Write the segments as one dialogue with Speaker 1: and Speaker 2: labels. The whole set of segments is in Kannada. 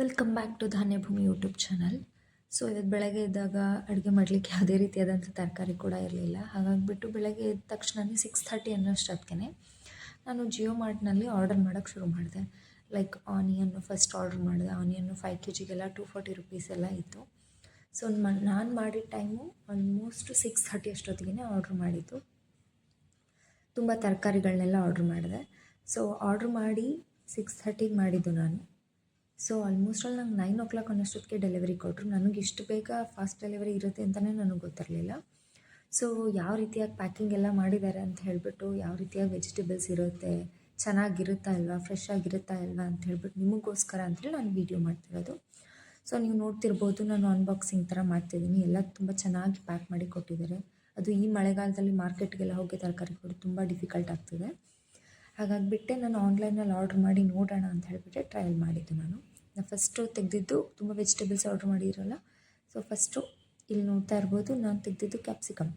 Speaker 1: Welcome back to Dhanyabhoomi YouTube channel. So ಇವತ್ತು ಬೆಳಗ್ಗೆ ಎದ್ದಾಗ ಅಡುಗೆ ಮಾಡಲಿಕ್ಕೆ ಯಾವುದೇ ರೀತಿಯಾದಂಥ ತರಕಾರಿ ಕೂಡ ಇರಲಿಲ್ಲ. ಹಾಗಾಗಿಬಿಟ್ಟು ಬೆಳಗ್ಗೆ ಎದ್ದ ತಕ್ಷಣವೇ 6:30 ಅನ್ನೋಷ್ಟೊತ್ತಿಗೆ ನಾನು ಜಿಯೋ ಮಾರ್ಟ್ನಲ್ಲಿ ಆರ್ಡರ್ ಮಾಡೋಕ್ಕೆ ಶುರು ಮಾಡಿದೆ. ಲೈಕ್ ಆನಿಯನ್ನು ಫಸ್ಟ್ ಆರ್ಡರ್ ಮಾಡಿದೆ. ಆನಿಯನ್ನು 5 kgಗೆಲ್ಲ 240 ರುಪೀಸ್ ಎಲ್ಲ ಇತ್ತು. ಸೊ ನಾನು ಮಾಡಿದ ಟೈಮು ಆಲ್ಮೋಸ್ಟ್ 6:30 ಅಷ್ಟೊತ್ತಿಗೆ ಆರ್ಡ್ರ್ ಮಾಡಿದ್ದು. ತುಂಬ ತರಕಾರಿಗಳನ್ನೆಲ್ಲ ಆರ್ಡ್ರ್ ಮಾಡಿದೆ. ಸೊ ಆರ್ಡ್ರ್ ಮಾಡಿ 6:30ಗೆ ಮಾಡಿದ್ದು ನಾನು. ಸೊ ಆಲ್ಮೋಸ್ಟ್ ಆಲ್ ನಂಗೆ 9 o'clock ಅನ್ನೋಷ್ಟೊತ್ತಿಗೆ ಡೆಲಿವರಿ ಕೊಟ್ಟರು. ನನಗೆ ಇಷ್ಟು ಬೇಗ ಫಾಸ್ಟ್ ಡೆಲಿವರಿ ಇರುತ್ತೆ ಅಂತಲೇ ನನಗೆ ಗೊತ್ತಿರಲಿಲ್ಲ. ಸೊ ಯಾವ ರೀತಿಯಾಗಿ ಪ್ಯಾಕಿಂಗ್ ಎಲ್ಲ ಮಾಡಿದ್ದಾರೆ ಅಂತ ಹೇಳಿಬಿಟ್ಟು, ಯಾವ ರೀತಿಯಾಗಿ ವೆಜಿಟೇಬಲ್ಸ್ ಇರುತ್ತೆ, ಚೆನ್ನಾಗಿರುತ್ತಾ ಇಲ್ವಾ, ಫ್ರೆಶ್ ಆಗಿರುತ್ತಾ ಇಲ್ವಾ ಅಂತ ಹೇಳ್ಬಿಟ್ಟು ನಿಮಗೋಸ್ಕರ ಅಂತೇಳಿ ನಾನು ವೀಡಿಯೋ ಮಾಡ್ತಿರೋದು. ಸೊ ನೀವು ನೋಡ್ತಿರ್ಬೋದು, ನಾನು ಅನ್ಬಾಕ್ಸಿಂಗ್ ಥರ ಮಾಡ್ತಿದ್ದೀನಿ. ಎಲ್ಲ ತುಂಬ ಚೆನ್ನಾಗಿ ಪ್ಯಾಕ್ ಮಾಡಿ ಕೊಟ್ಟಿದ್ದಾರೆ. ಅದು ಈ ಮಳೆಗಾಲದಲ್ಲಿ ಮಾರ್ಕೆಟ್ಗೆಲ್ಲ ಹೋಗಿ ತರಕಾರಿ ಕೊಡೋದು ತುಂಬ ಡಿಫಿಕಲ್ಟ್ ಆಗ್ತದೆ. ಹಾಗಾಗಿಬಿಟ್ಟೆ ನಾನು ಆನ್ಲೈನಲ್ಲಿ ಆರ್ಡ್ರ್ ಮಾಡಿ ನೋಡೋಣ ಅಂತ ಹೇಳಿಬಿಟ್ಟೆ ಟ್ರಯಲ್ ಮಾಡಿದ್ದು. ನಾನು ಫಸ್ಟು ತೆಗೆದಿದ್ದು ತುಂಬ ವೆಜಿಟೇಬಲ್ಸ್ ಆರ್ಡ್ರ್ ಮಾಡಿರಲ್ಲ. ಸೊ ಫಸ್ಟು ಇಲ್ಲಿ ನೋಡ್ತಾ ಇರ್ಬೋದು, ನಾನು ತೆಗೆದಿದ್ದು ಕ್ಯಾಪ್ಸಿಕಮ್.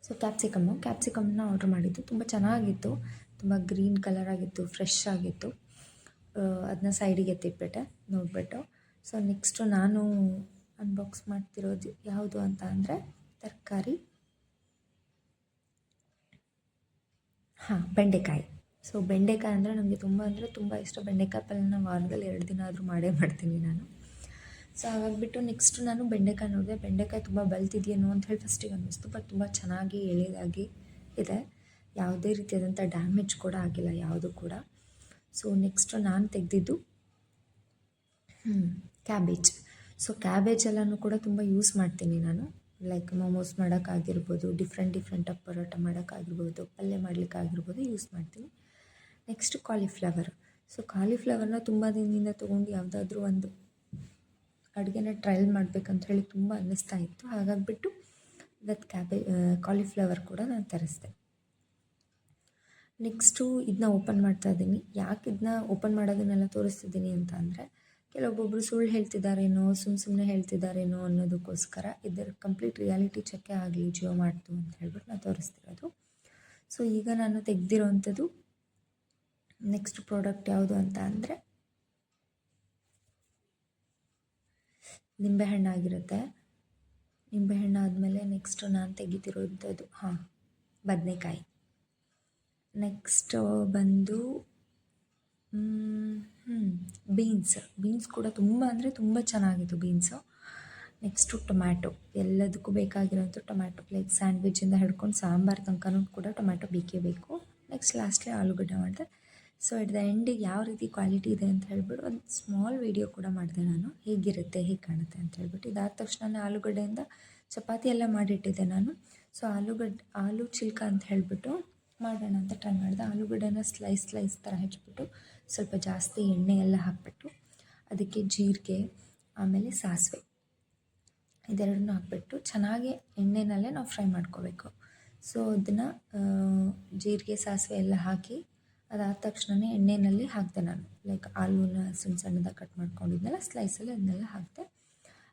Speaker 1: ಸೊ ಕ್ಯಾಪ್ಸಿಕಮ್ನ ಆರ್ಡ್ರ್ ಮಾಡಿದ್ದು. ತುಂಬ ಚೆನ್ನಾಗಿತ್ತು, ತುಂಬ ಗ್ರೀನ್ ಕಲರ್ ಆಗಿತ್ತು, ಫ್ರೆಶ್ ಆಗಿತ್ತು. ಅದನ್ನ ಸೈಡಿಗೆ ಎತ್ತಿಟ್ಬಿಟ್ಟೆ ನೋಡಿಬಿಟ್ಟು. ಸೊ ನೆಕ್ಸ್ಟು ನಾನು ಅನ್ಬಾಕ್ಸ್ ಮಾಡ್ತಿರೋದು ಯಾವುದು ಅಂತ ಅಂದರೆ ತರಕಾರಿ, ಬೆಂಡೆಕಾಯಿ. ಸೊ ಬೆಂಡೆಕಾಯಿ ಅಂದರೆ ನನಗೆ ತುಂಬ ಇಷ್ಟ. ಬೆಂಡೆಕಾಯಿ ಪಲ್ಯನ ವಾರದಲ್ಲಿ 2 ದಿನ ಆದರೂ ಮಾಡ್ತೀನಿ ನಾನು. ಸೊ ಹಾಗಾಗಿಬಿಟ್ಟು ನೆಕ್ಸ್ಟು ನಾನು ಬೆಂಡೆಕಾಯಿ ನೋಡಿದೆ. ಬೆಂಡೆಕಾಯಿ ತುಂಬ ಬಲ್ತಿದೆಯೇನೋ ಅಂತ ಹೇಳಿ ಫಸ್ಟಿಗೆ ಅನ್ನಿಸ್ತು. ಬಟ್ ತುಂಬ ಚೆನ್ನಾಗಿ ಎಳೆದಾಗಿ ಇದೆ. ಯಾವುದೇ ರೀತಿಯಾದಂಥ ಡ್ಯಾಮೇಜ್ ಕೂಡ ಆಗಿಲ್ಲ ಯಾವುದು ಕೂಡ. ಸೊ ನೆಕ್ಸ್ಟು ನಾನು ತೆಗೆದಿದ್ದು ಕ್ಯಾಬೇಜ್. ಸೊ ಕ್ಯಾಬೇಜ್ ಎಲ್ಲನೂ ಕೂಡ ತುಂಬ ಯೂಸ್ ಮಾಡ್ತೀನಿ ನಾನು. ಲೈಕ್ ಮೋಮೋಸ್ ಮಾಡೋಕ್ಕಾಗಿರ್ಬೋದು, ಡಿಫ್ರೆಂಟ್ ಪರೋಟ ಮಾಡೋಕ್ಕಾಗಿರ್ಬೋದು, ಪಲ್ಯ ಮಾಡಲಿಕ್ಕಾಗಿರ್ಬೋದು ಯೂಸ್ ಮಾಡ್ತೀನಿ. Next cauliflower. ಸೊ ಕಾಲಿಫ್ಲವರ್ನ ತುಂಬ ದಿನದಿಂದ ತೊಗೊಂಡು ಯಾವುದಾದ್ರೂ ಒಂದು ಅಡುಗೆನ ಟ್ರಯಲ್ ಮಾಡಬೇಕಂತ ಹೇಳಿ ತುಂಬ ಅನ್ನಿಸ್ತಾ ಇತ್ತು. ಹಾಗಾಗಿಬಿಟ್ಟು ಇವತ್ತು ಕಾಲಿಫ್ಲವರ್ ಕೂಡ ನಾನು ತರಿಸಿದೆ. ನೆಕ್ಸ್ಟು ಇದನ್ನ ಓಪನ್ ಮಾಡ್ತಾ ಇದ್ದೀನಿ. ಯಾಕೆ ಇದನ್ನ ಓಪನ್ ಮಾಡೋದನ್ನೆಲ್ಲ ತೋರಿಸ್ತಿದ್ದೀನಿ ಅಂತ ಅಂದರೆ, ಕೆಲವೊಬ್ಬೊಬ್ಬರು ಸುಳ್ಳು ಹೇಳ್ತಿದ್ದಾರೇನೋ, ಸುಮ್ಮನೆ ಹೇಳ್ತಿದ್ದಾರೇನೋ ಅನ್ನೋದಕ್ಕೋಸ್ಕರ ಇದರ ಕಂಪ್ಲೀಟ್ ರಿಯಾಲಿಟಿ ಚೆಕ್ಕೇ ಆಗಲಿ ಜಿಯೋ ಮಾರ್ಟ್ದು ಅಂತ ಹೇಳ್ಬಿಟ್ಟು ನಾನು ತೋರಿಸ್ತಿರೋದು. ಸೊ ಈಗ ನಾನು ತೆಗೆದಿರೋವಂಥದ್ದು ನೆಕ್ಸ್ಟ್ ಪ್ರಾಡಕ್ಟ್ ಯಾವುದು ಅಂತ ಅಂದರೆ ನಿಂಬೆಹಣ್ಣು ಆಗಿರುತ್ತೆ. ನಿಂಬೆಹಣ್ಣು ಆದಮೇಲೆ ನೆಕ್ಸ್ಟು ನಾನು ತೆಗಿತಿರೋಂಥದ್ದು ಬದನೆಕಾಯಿ. ನೆಕ್ಸ್ಟು ಬಂದು ಬೀನ್ಸ್ ಕೂಡ ತುಂಬ ಚೆನ್ನಾಗಿತ್ತು ಬೀನ್ಸು. Next tomato. ಎಲ್ಲದಕ್ಕೂ ಬೇಕಾಗಿರೋಂಥ ಟೊಮ್ಯಾಟೊ. ಲೈಕ್ ಸ್ಯಾಂಡ್ವಿಚಿಂದ ಹಿಡ್ಕೊಂಡು ಸಾಂಬಾರು ತನಕನೂ ಕೂಡ ಟೊಮ್ಯಾಟೊ ಬೇಕೇ ಬೇಕು. ನೆಕ್ಸ್ಟ್ ಲಾಸ್ಟ್ಲಿ ಆಲೂಗಡ್ಡೆ ಮಾಡಿದೆ. ಸೊ ಎಟ್ ದ ಎಂಡಿಗೆ ಯಾವ ರೀತಿ ಕ್ವಾಲಿಟಿ ಇದೆ ಅಂತ ಹೇಳ್ಬಿಟ್ಟು ಒಂದು ಸ್ಮಾಲ್ ವೀಡಿಯೋ ಕೂಡ ಮಾಡಿದೆ ನಾನು, ಹೇಗಿರುತ್ತೆ, ಹೇಗೆ ಕಾಣುತ್ತೆ ಅಂತ ಹೇಳ್ಬಿಟ್ಟು. ಇದಾದ ತಕ್ಷಣ ಆಲೂಗಡ್ಡೆಯಿಂದ ಚಪಾತಿ ಎಲ್ಲ ಮಾಡಿಟ್ಟಿದ್ದೆ ನಾನು. ಸೊ ಆಲೂ ಚಿಲ್ಕ ಅಂತ ಹೇಳಿಬಿಟ್ಟು ಮಾಡೋಣ ಅಂತ ಟ್ರೈ ಮಾಡಿದೆ. ಆಲೂಗಡ್ಡೆನ ಸ್ಲೈಸ್ ಥರ ಹೆಚ್ಚಿಬಿಟ್ಟು ಸ್ವಲ್ಪ ಜಾಸ್ತಿ ಎಣ್ಣೆ ಎಲ್ಲ ಹಾಕಿಬಿಟ್ಟು ಅದಕ್ಕೆ ಜೀರಿಗೆ ಆಮೇಲೆ ಸಾಸಿವೆ ಇದೆರಡನ್ನೂ ಹಾಕಿಬಿಟ್ಟು ಚೆನ್ನಾಗಿ ಎಣ್ಣೆನಲ್ಲೇ ನಾವು ಫ್ರೈ ಮಾಡ್ಕೋಬೇಕು. ಸೊ ಅದನ್ನು ಜೀರಿಗೆ ಸಾಸಿವೆ ಎಲ್ಲ ಹಾಕಿ ಅದಾದ ತಕ್ಷಣ ಎಣ್ಣೆಯಲ್ಲಿ ಹಾಕಿದೆ ನಾನು. ಲೈಕ್ ಆಲೂನ ಸಣ್ಣದಾಗಿ ಕಟ್ ಮಾಡ್ಕೊಂಡಿದ್ನೆಲ್ಲ ಸ್ಲೈಸಲ್ಲಿ ಅದನ್ನೆಲ್ಲ ಹಾಕಿದೆ.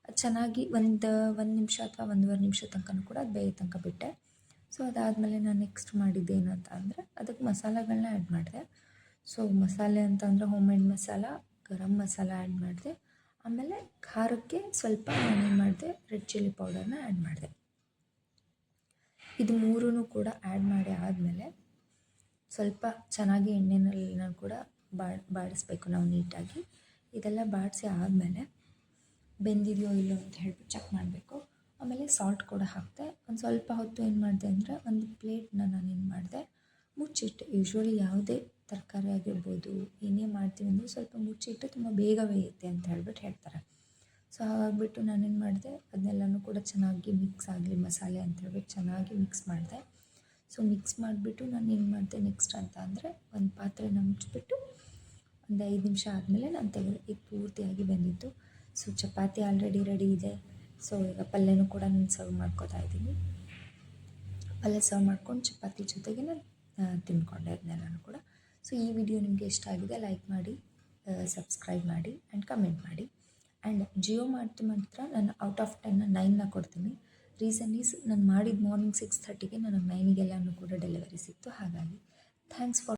Speaker 1: ಅದು ಚೆನ್ನಾಗಿ ಒಂದು ನಿಮಿಷ ಅಥವಾ 1.5 ನಿಮಿಷ ತನಕ ಕೂಡ ಅದು ಬೇಯೋ ತನಕ ಬಿಟ್ಟೆ. ಸೊ ಅದಾದಮೇಲೆ ನಾನು ನೆಕ್ಸ್ಟ್ ಮಾಡಿದ್ದೇನಂತ ಅಂದರೆ ಅದಕ್ಕೆ ಮಸಾಲೆಗಳನ್ನ ಆ್ಯಡ್ ಮಾಡಿದೆ. ಸೊ ಮಸಾಲೆ ಅಂತ ಅಂದರೆ home made masala, garam masala add ಮಾಡಿದೆ. ಆಮೇಲೆ ಖಾರಕ್ಕೆ ಸ್ವಲ್ಪ ನಾನೇನು ಮಾಡಿದೆ, ರೆಡ್ ಚಿಲ್ಲಿ ಪೌಡರ್ನ ಆ್ಯಡ್ ಮಾಡಿದೆ. ಇದು ಮೂರೂ ಕೂಡ ಆ್ಯಡ್ ಮಾಡಿ ಆದಮೇಲೆ ಸ್ವಲ್ಪ ಚೆನ್ನಾಗಿ ಎಣ್ಣೆನೆಲ್ಲ ಕೂಡ ಬಾಡಿಸ್ಬೇಕು ನಾವು ನೀಟಾಗಿ. ಇದೆಲ್ಲ ಬಾಡಿಸಿ ಆದಮೇಲೆ ಬೆಂದಿದೆಯೋ ಇಲ್ಲೋ ಅಂತ ಹೇಳ್ಬಿಟ್ಟು ಚೆಕ್ ಮಾಡಬೇಕು. ಆಮೇಲೆ ಸಾಲ್ಟ್ ಕೂಡ ಹಾಕಿದೆ. ಒಂದು ಸ್ವಲ್ಪ ಹೊತ್ತು ಏನು ಮಾಡಿದೆ ಅಂದರೆ ಒಂದು ಪ್ಲೇಟ್ನ ನಾನೇನು ಮಾಡಿದೆ, ಮುಚ್ಚಿಟ್ಟೆ. ಯೂಶ್ವಲಿ ಯಾವುದೇ ತರಕಾರಿ ಆಗಿರ್ಬೋದು, ಏನೇ ಮಾಡ್ತೀವಿ ಅಂದರೆ ಸ್ವಲ್ಪ ಮುಚ್ಚಿಟ್ಟು ತುಂಬ ಬೇಗ ಬೇಯುತ್ತೆ ಅಂತ ಹೇಳ್ಬಿಟ್ಟು ಹೇಳ್ತಾರೆ. ಸೊ ಹಾಗಾಗಿಬಿಟ್ಟು ನಾನೇನು ಮಾಡಿದೆ, ಅದನ್ನೆಲ್ಲನೂ ಕೂಡ ಚೆನ್ನಾಗಿ ಮಿಕ್ಸ್ ಆಗಲಿ ಮಸಾಲೆ ಅಂತ ಹೇಳ್ಬಿಟ್ಟು ಚೆನ್ನಾಗಿ ಮಿಕ್ಸ್ ಮಾಡಿದೆ. ಸೊ ಮಿಕ್ಸ್ ಮಾಡಿಬಿಟ್ಟು ನಾನು ಏನು ಮಾಡಿದೆ ನೆಕ್ಸ್ಟ್ ಅಂತ ಅಂದರೆ ಒಂದು ಪಾತ್ರೆನ ಮುಚ್ಚಿಬಿಟ್ಟು ಒಂದು 5 ನಿಮಿಷ ಆದಮೇಲೆ ನಾನು ತೆಗೆದೆ. ಈಗ ಪೂರ್ತಿಯಾಗಿ ಬಂದಿತ್ತು. ಸೊ ಚಪಾತಿ ಆಲ್ರೆಡಿ ರೆಡಿ ಇದೆ. ಸೊ ಈಗ ಪಲ್ಯನೂ ಕೂಡ ನಾನು ಸರ್ವ್ ಮಾಡ್ಕೋತಾ ಇದ್ದೀನಿ. ಪಲ್ಯ ಸರ್ವ್ ಮಾಡ್ಕೊಂಡು ಚಪಾತಿ ಜೊತೆಗೆ ನಾನು ತಿಂದ್ಕೊಂಡೆ ಅದನ್ನೆಲ್ಲನೂ ಕೂಡ. ಸೊ ಈ ವಿಡಿಯೋ ನಿಮಗೆ ಇಷ್ಟ ಆಗಿದೆ, ಲೈಕ್ ಮಾಡಿ, ಸಬ್ಸ್ಕ್ರೈಬ್ ಮಾಡಿ ಆ್ಯಂಡ್ ಕಮೆಂಟ್ ಮಾಡಿ. ಆ್ಯಂಡ್ ಜಿಯೋ ಮಾತ್ರ ನಾನು ಔಟ್ ಆಫ್ 10 9 ಕೊಡ್ತೀನಿ. ರೀಸನ್ ಈಸ್ ನಾನು ಮಾಡಿದ ಮಾರ್ನಿಂಗ್ 6:30ಗೆ ನನಗೆ 9ಗೆಲ್ಲನೂ ಕೂಡ ಡೆಲಿವರಿ ಸಿಕ್ತು. ಹಾಗಾಗಿ ಥ್ಯಾಂಕ್ಸ್ ಫಾರ್